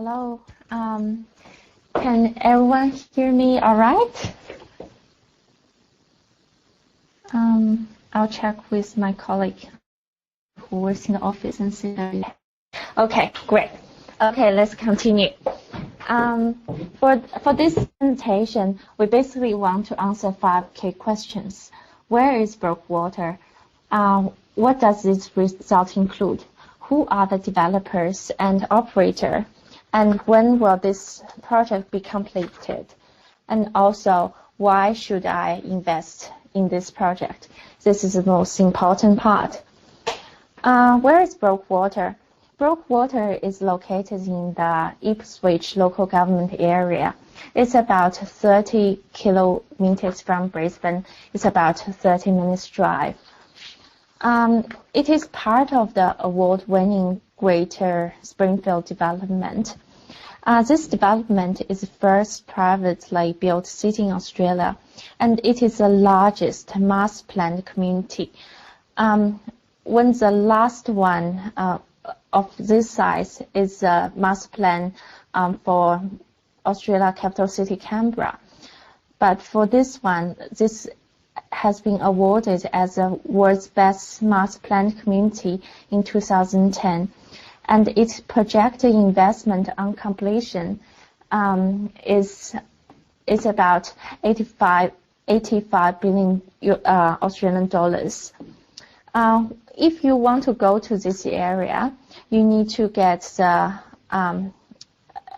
Hello. Can everyone hear me all right? I'll check with my colleague who works in the office and see. Okay, great. Okay, let's continue. For this presentation, we basically want to answer 5 key questions. Where is Brookwater? What does this result include? Who are the developers and operator? And when will this project be completed? And also, why should I invest in this project? This is the most important part. Where is Brookwater? Brookwater is located in the Ipswich local government area. It's about 30 kilometers from Brisbane. It's about 30 minutes drive. It is part of the award-winning Greater Springfield development. This development is the first privately built city in Australia, and it is the largest mass planned community. When the last one of this size is a master plan for Australia capital city Canberra. But for this one, this has been awarded as the world's best master planned community in 2010. And its projected investment on completion is about 85 billion Australian dollars. If you want to go to this area, you need to get the,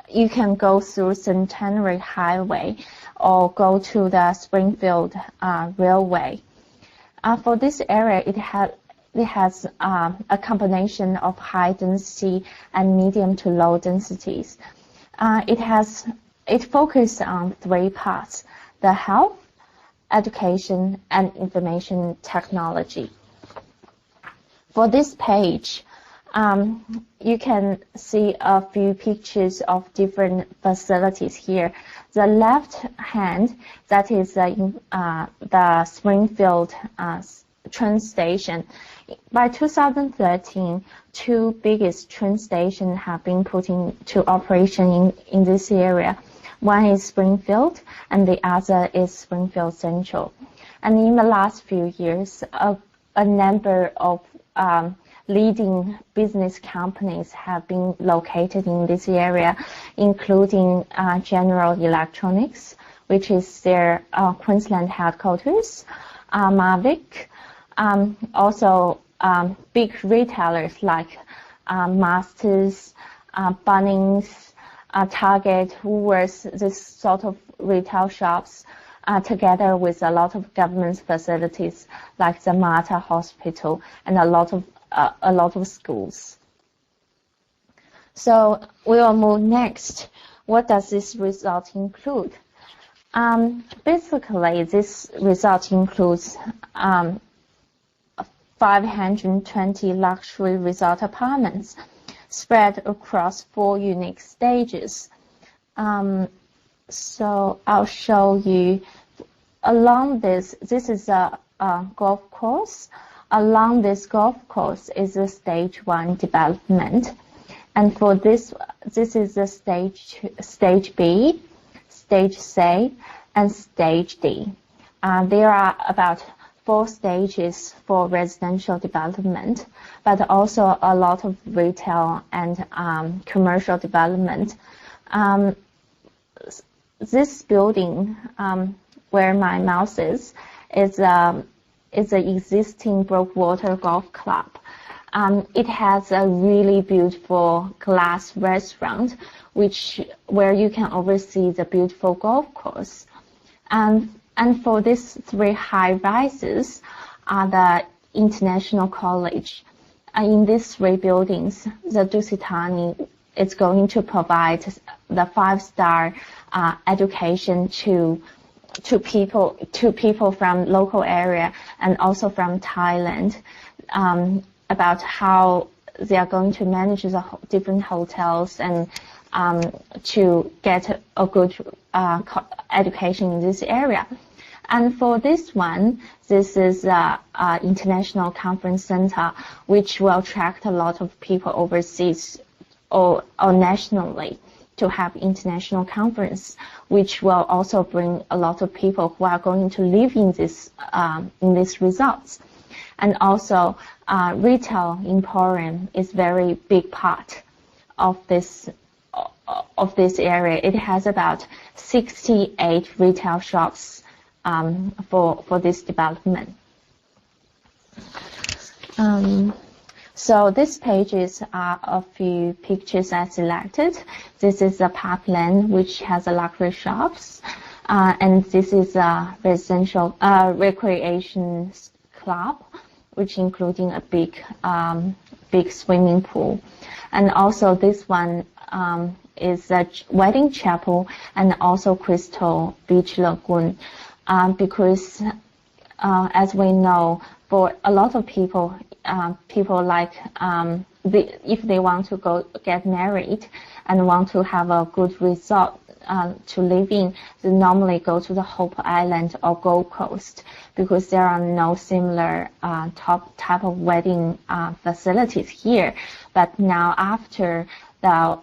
you can go through Centenary Highway or go to the Springfield Railway. For this area, it has a combination of high density and medium to low densities. It focuses on 3 parts: the health, education, and information technology. For this page, you can see a few pictures of different facilities here. The left hand, that is the Springfield train station. By 2013, 2 biggest train stations have been put into operation in this area. One is Springfield, and the other is Springfield Central. And in the last few years, a number of leading business companies have been located in this area, including General Electronics, which is their Queensland headquarters, Mavic, also big retailers like Masters, Bunnings, Target, Woolworths, this sort of retail shops, together with a lot of government facilities like the Mater Hospital and a lot of schools. So we will move next. What does this result include? Basically, this result includes 520 luxury resort apartments spread across 4 unique stages. So I'll show you along this is a golf course. Along this golf course is a stage 1 development. And for this is the stage B, stage C, and stage D. There are about 4 stages for residential development, but also a lot of retail and commercial development. This building, where my mouse is an existing Brookwater Golf Club. It has a really beautiful glass restaurant, where you can oversee the beautiful golf course. And for these 3 high rises are the International College. In these 3 buildings, the Dusit Thani is going to provide the 5-star education to people from local area and also from Thailand, about how they are going to manage the different hotels and to get a good education in this area. And for this one, this is an international conference center, which will attract a lot of people overseas or nationally to have international conference, which will also bring a lot of people who are going to live in these results. And also, retail emporium is very big part of this area. It has about 68 retail shops for this development. So these pages are a few pictures I selected. This is a parkland which has a luxury shops, and this is a residential recreation club, which including a big swimming pool. And also this one is a wedding chapel and also Crystal Beach Lagoon, because as we know, for a lot of people, like if they want to go get married and want to have a good resort to live in, they normally go to the Hope Island or Gold Coast, because there are no similar type of wedding facilities here. But now, after the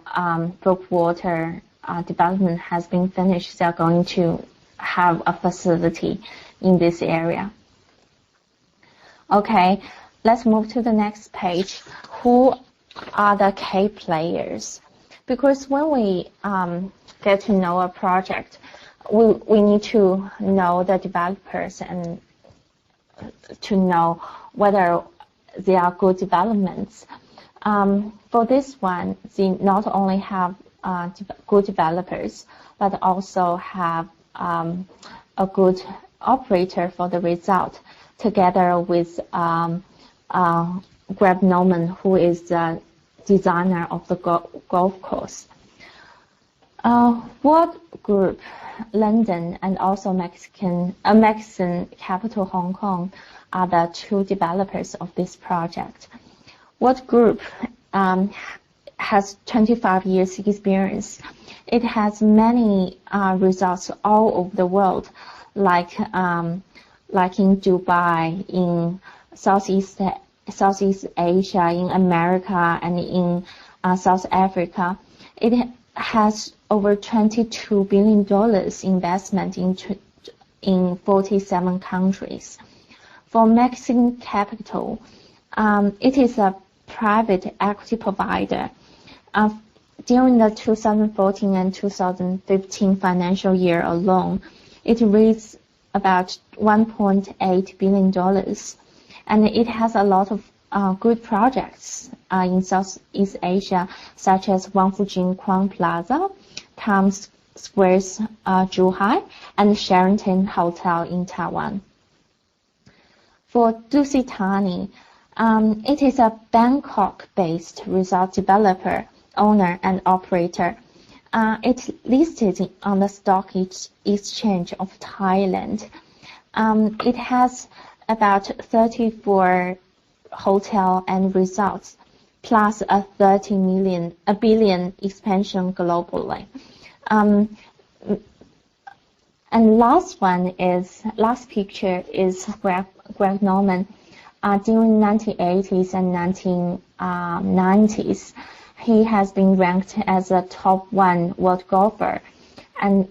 Brookwater development has been finished, they are going to have a facility in this area. Okay, let's move to the next page. Who are the key players? Because when we get to know a project, we need to know the developers and to know whether they are good developments. For this one, they not only have good developers, but also have a good operator for the result, together with Greg Norman, who is the designer of the golf course. World Group, London, and also Mexican capital Hong Kong are the two developers of this project. World Group has 25 years experience. It has many results all over the world, like in Dubai, in Southeast Asia, in America, and in South Africa. It has over $22 billion investment in 47 countries. For Mexican capital, it is a private equity provider. During the 2014 and 2015 financial year alone, it raised about $1.8 billion, and it has a lot of good projects in Southeast Asia, such as Wangfujing Crown Plaza, Times Square's Zhuhai, and Sheraton Hotel in Taiwan. For Dusit Thani, it is a Bangkok-based resort developer, owner, and operator. It's listed on the stock exchange of Thailand. It has about 34 hotel and resorts, plus a $30 billion expansion globally. And last picture is Greg Norman. During 1980s and 1990s, he has been ranked as a top 1 world golfer, and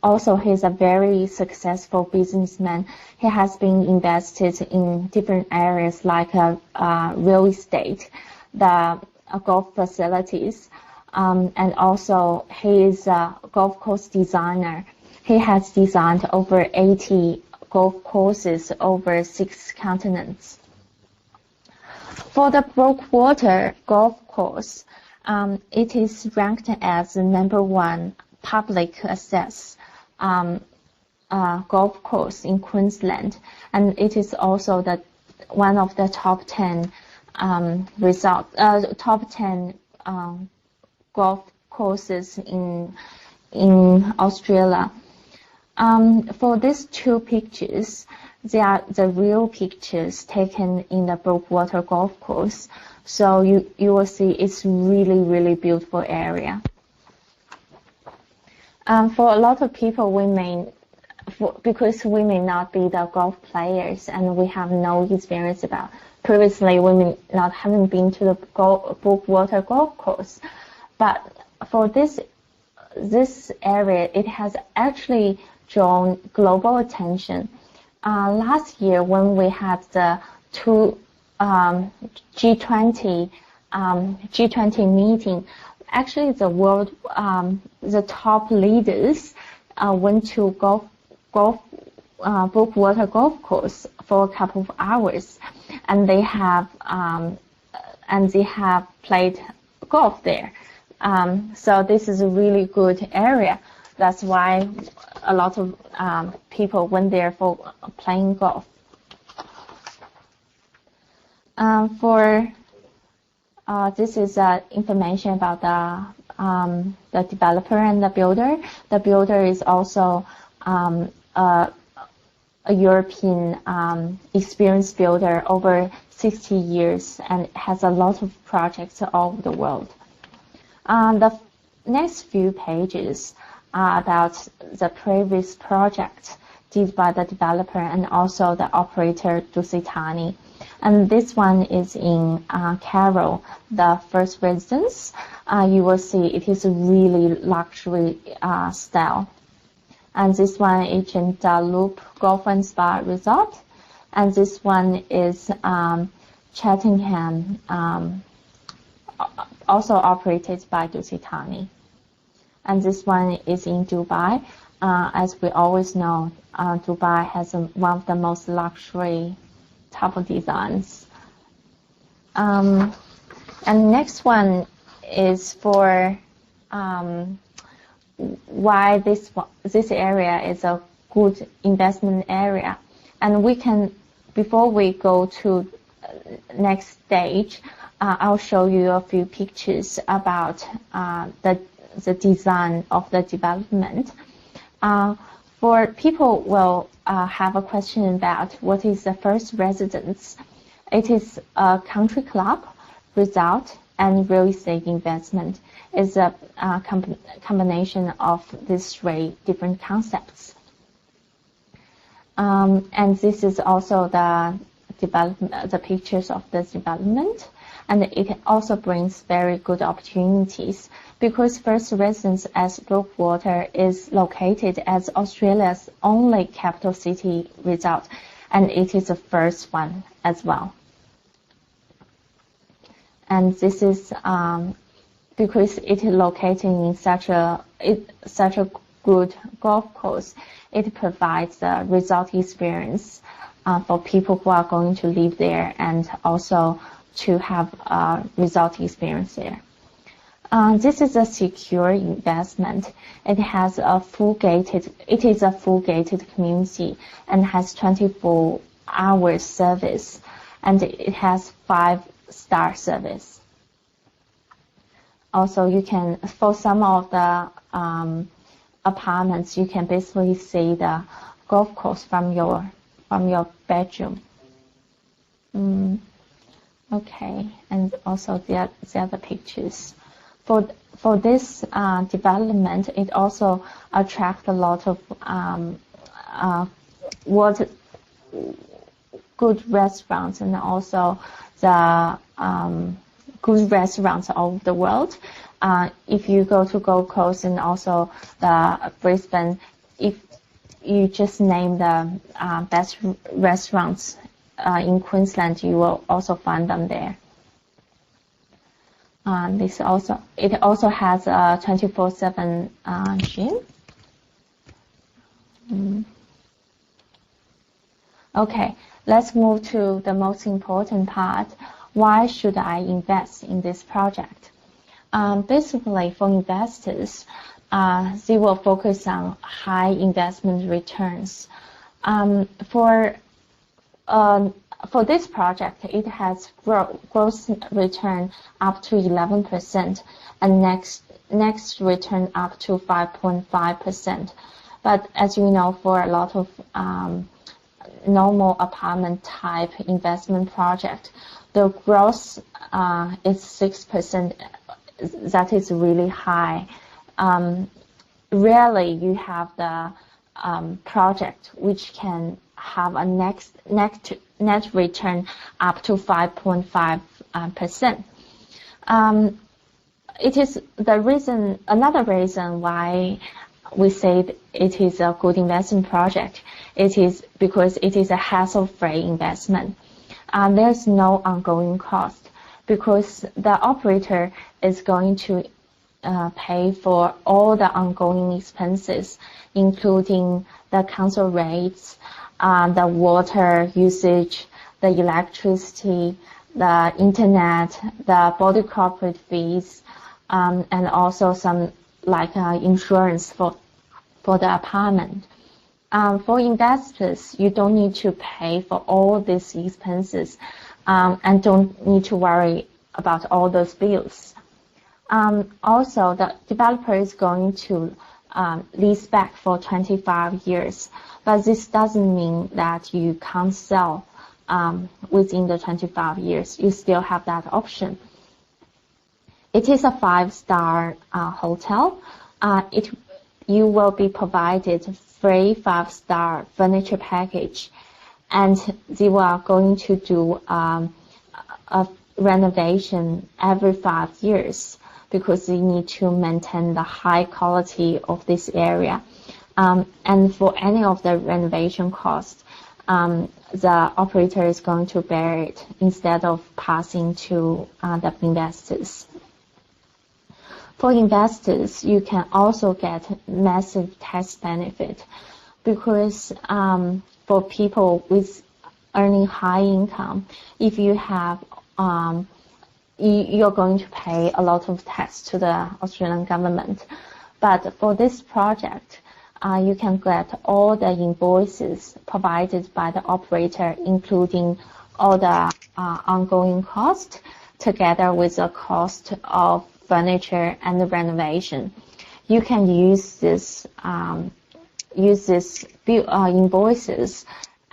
also he's a very successful businessman. He has been invested in different areas like real estate, the golf facilities, and also he is a golf course designer. He has designed over 80 golf courses over 6 continents. For the Brookwater golf course, it is ranked as the #1 public access golf course in Queensland, and it is also one of the top 10 golf courses in Australia. For these two pictures, they are the real pictures taken in the Brookwater golf course. So you will see it's really beautiful area. For a lot of people, because we may not be the golf players and we have no experience about. Previously, we haven't been to the Brookwater golf course. but for this area, it has actually drawn global attention. Last year, when we had the G20 meeting, actually the world, the top leaders went to Brookwater golf course for a couple of hours, and they have played golf there. So this is a really good area. That's why a lot of people went there for playing golf. This is information about the developer and the builder. The builder is also a European experienced builder over 60 years and has a lot of projects all over the world. The next few pages are about the previous project did by the developer and also the operator Dusit Thani. And this one is in Carroll, the first residence. You will see it is a really luxury style. And this one is in the Loop Golf and Spa Resort. And this one is Cheltenham, also operated by Dusit Thani. And this one is in Dubai. As we always know, Dubai has one of the most luxury type of designs. And next one is for why this area is a good investment area. And we can, before we go to next stage, I'll show you a few pictures about the design of the development. For people will have a question about what is the first residence. It is a country club, resort, and real estate investment. It's a combination of these three different concepts. And this is also the pictures of the development. And it also brings very good opportunities because First Residence as Brookwater is located as Australia's only capital city resort, and it is the first one as well. And this is because it is located in such a good golf course. It provides a resort experience for people who are going to live there and also to have a resort experience there. This is a secure investment. It is a full gated community and has 24-hour service, and it has 5-star service. Also, you can, for some of the apartments, you can basically see the golf course from your bedroom. Okay, and also the other pictures. For this development, it also attracts a lot of good restaurants and also the good restaurants all over the world. If you go to Gold Coast and also the Brisbane, if you just name the best restaurants in Queensland, you will also find them there. It also has a 24/7 gym. Okay, let's move to the most important part. Why should I invest in this project? Basically, for investors, they will focus on high investment returns. For this project, it has gross return up to 11% and next return up to 5.5%. But as you know, for a lot of normal apartment type investment project, the gross is 6%. That is really high. Rarely you have the project which can have a net return up to 5.5%. it is the reason, another reason why we say it is a good investment project. It is because it is a hassle-free investment. There's no ongoing cost because the operator is going to pay for all the ongoing expenses, including the council rates, the water usage, the electricity, the internet, the body corporate fees, and also some like insurance for the apartment. For investors, you don't need to pay for all these expenses and don't need to worry about all those bills. Also, the developer is going to lease back for 25 years, but this doesn't mean that you can't sell within the 25 years. You still have that option. It is a 5-star hotel. You will be provided free 5-star furniture package, and they are going to do a renovation every 5 years because they need to maintain the high quality of this area. And for any of the renovation costs, the operator is going to bear it instead of passing to the investors. For investors, you can also get massive tax benefit because for people with earning high income, if you have you're going to pay a lot of tax to the Australian government. But for this project, you can get all the invoices provided by the operator, including all the ongoing cost, together with the cost of furniture and the renovation. You can use this invoices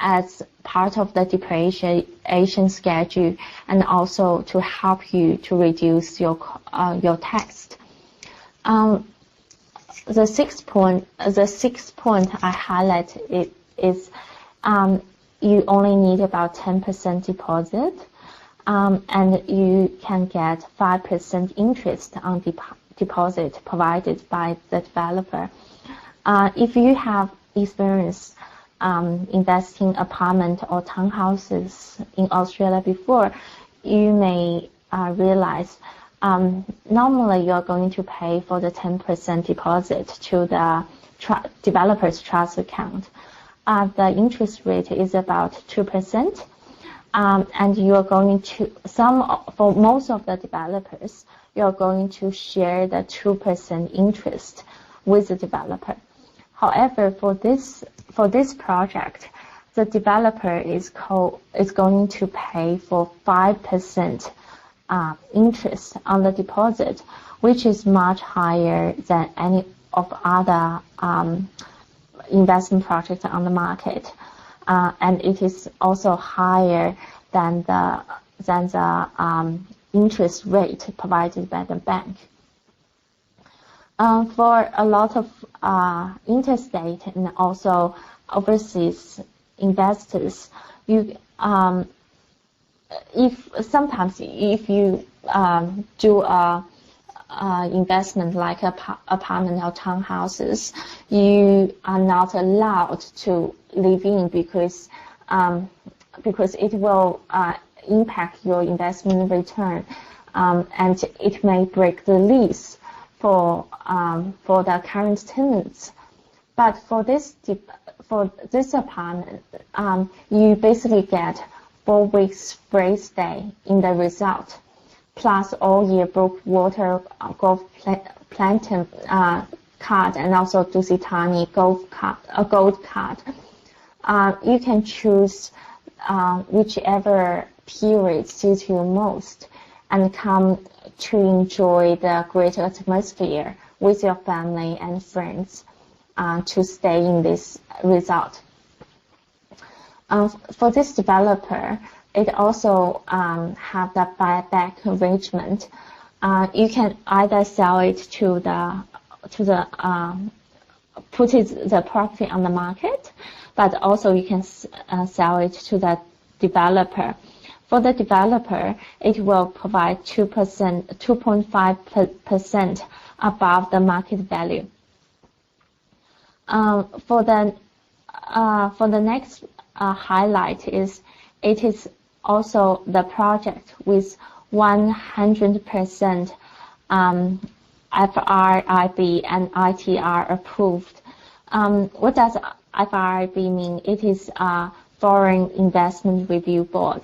as part of the depreciation schedule, and also to help you to reduce your tax. The sixth point I highlight is you only need about 10% deposit, and you can get 5% interest on deposit provided by the developer. If you have experience investing apartment or townhouses in Australia before, you may realize normally you're going to pay for the 10% deposit to the developer's trust account. The interest rate is about 2%, and you are going to for most of the developers, you are going to share the 2% interest with the developer. However, for this project, the developer is going to pay for 5% interest on the deposit, which is much higher than any of other investment projects on the market, and it is also higher than the interest rate provided by the bank. For a lot of interstate and also overseas investors, if you do a investment like apartment or townhouses, you are not allowed to live in because it will impact your investment return, and it may break the lease for the current tenants. But for this apartment, you basically get 4 weeks free stay in the resort, plus all year brook water golf platinum card, and also Dusit Thani gold card. You can choose whichever period suits you most, and come to enjoy the great atmosphere with your family and friends to stay in this resort. For this developer, it also have the buyback arrangement. You can either sell it put the property on the market, but also you can sell it to the developer For the developer, it will provide 2.5% above the market value. For the next highlight is, it is also the project with 100% FRIB and ITR approved. What does FRIB mean? It is a Foreign Investment Review Board.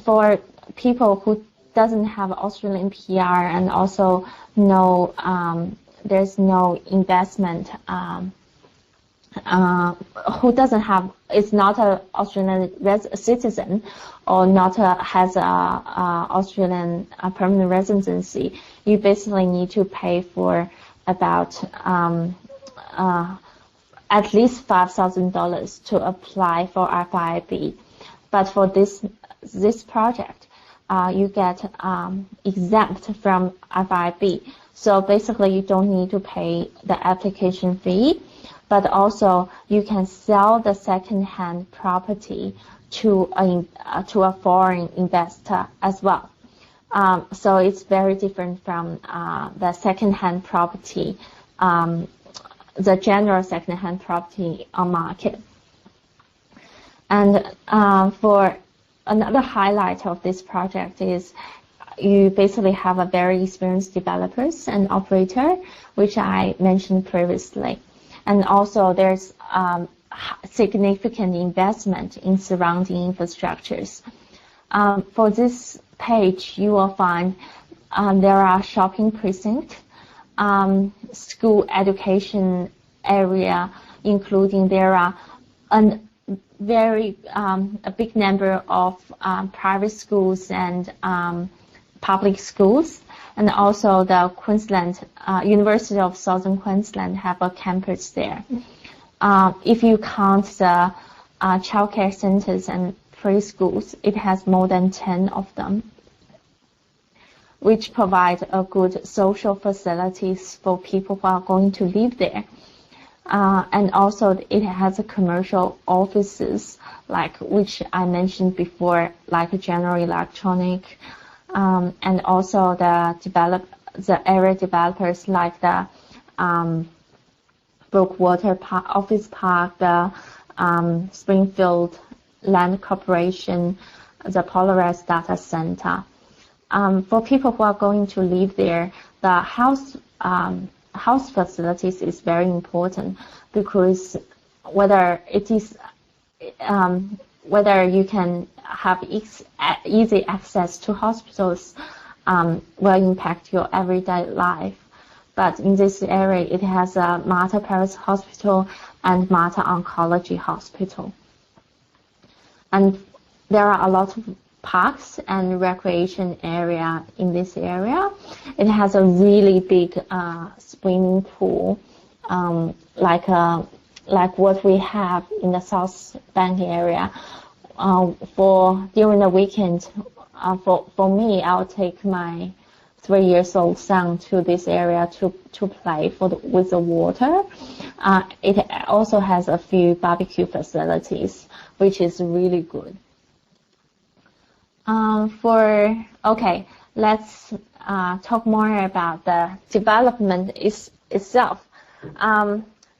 For people who doesn't have Australian PR and also no, there's no investment, who doesn't have, is not an Australian citizen or not has a Australian permanent residency, you basically need to pay for about at least $5,000 to apply for FIB. But for this project, you get exempt from FIB. So basically, you don't need to pay the application fee, but also you can sell the second-hand property to a foreign investor as well. So it's very different from the second-hand property, the general second-hand property on market. And for another highlight of this project is, you basically have a very experienced developers and operator, which I mentioned previously. And also there's significant investment in surrounding infrastructures. For this page, you will find there are shopping precincts, school education area, including there are a big number of private schools and public schools, and also the Queensland University of Southern Queensland have a campus there. If you count the childcare centers and preschools, it has more than 10 of them, which provide a good social facilities for people who are going to live there. And also it has a commercial offices, like which I mentioned before, like General Electronic, and also the area developers like the Brookwater Office Park, the Springfield Land Corporation, the Polaris Data Center. For people who are going to live there, the house facilities is very important, because whether you can have easy access to hospitals will impact your everyday life. But in this area, it has a Mater Paris Hospital and Mater Oncology Hospital. And there are a lot of parks and recreation area in this area. It has a really big swimming pool, like what we have in the South Bank area. For during the weekend, for me, I'll take my 3-year-old son to this area to play with the water. It also has a few barbecue facilities, which is really good. Let's talk more about the development itself.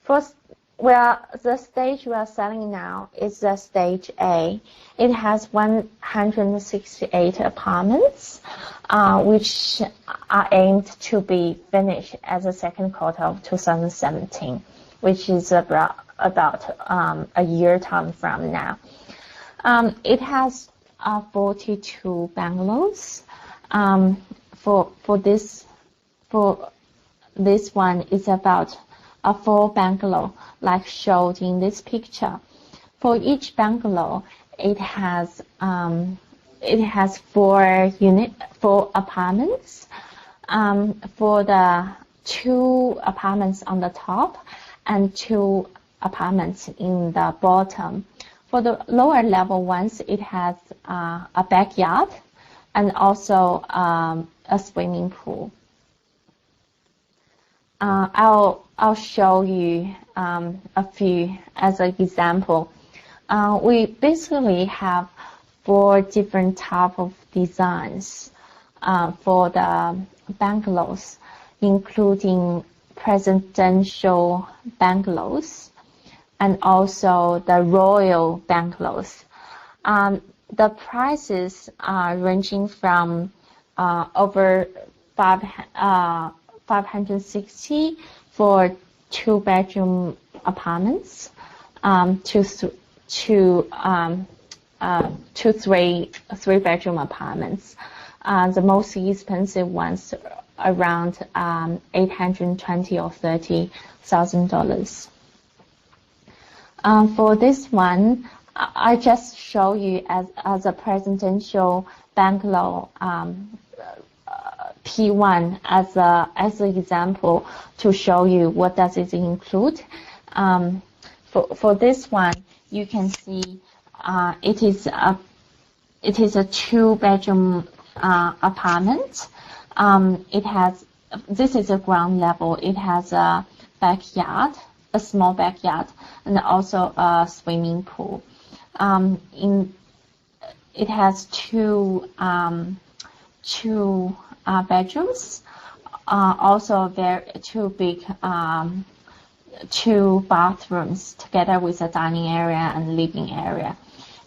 First, the stage we are selling now is the stage A. It has 168 apartments, which are aimed to be finished as the second quarter of 2017, which is about a year time from now. It has 42 bungalows. For this one, it's about a 4 bungalow, like showed in this picture. For each bungalow, it has 4 apartments. For the 2 apartments on the top and 2 apartments in the bottom. For the lower level ones, it has a backyard and also a swimming pool. I'll show you a few as an example. We basically have 4 different type of designs for the bungalows, including presidential bungalows and also the royal bungalows. The prices are ranging from over 560 for 2-bedroom apartments to 3-bedroom apartments. The most expensive ones around $820 or $30,000. For this one, I just show you as a presidential bungalow P1 as an example to show you what does it include. For this one, you can see it is a 2-bedroom apartment. This is a ground level. It has a backyard, a small backyard, and also a swimming pool. It has two bedrooms. Also, two bathrooms together with a dining area and living area.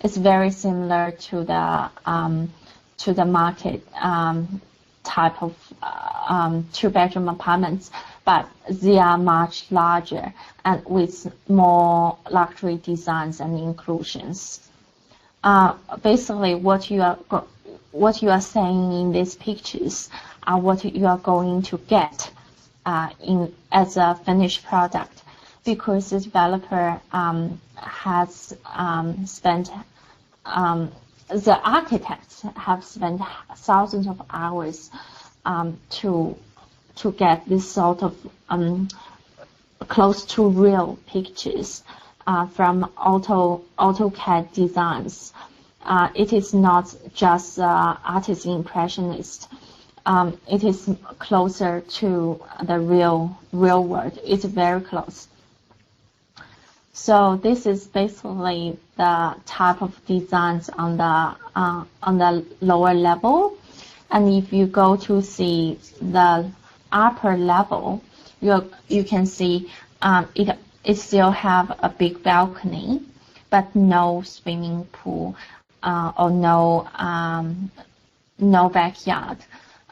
It's very similar to the market type of 2-bedroom apartments, but they are much larger and with more luxury designs and inclusions. Basically, what you are seeing in these pictures are what you are going to get as a finished product, because the developer has spent the architects have spent thousands of hours to get this sort of close to real pictures from AutoCAD designs. It is not just artist impressionist. It is closer to the real world. It's very close. So this is basically the type of designs on the lower level, and if you go to see the upper level, you can see it still have a big balcony, but no swimming pool or no backyard.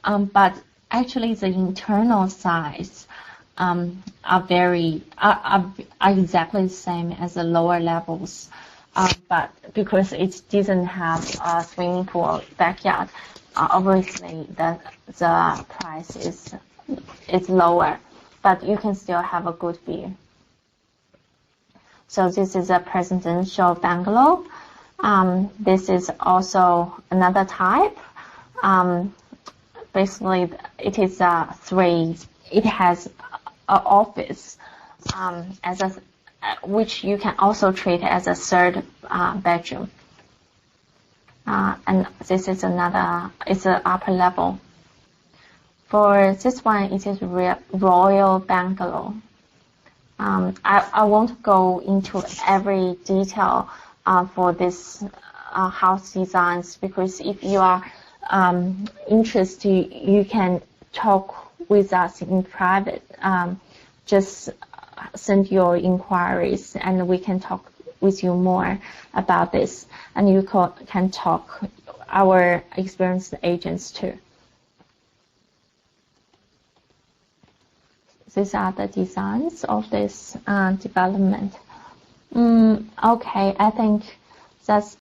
But actually, the internal size are exactly the same as the lower levels, but because it doesn't have a swimming pool or backyard, obviously the price is lower, but you can still have a good view. So this is a presidential bungalow. This is also another type. Basically, it is it has an office which you can also treat as a 3rd bedroom. And this is it's an upper level. For this one, it is royal bungalow. I won't go into every detail for this house designs, because if you are interested, you can talk with us in private. Just send your inquiries and we can talk with you more about this, and you can talk our experienced agents too. These are the designs of this development. Okay, I think that's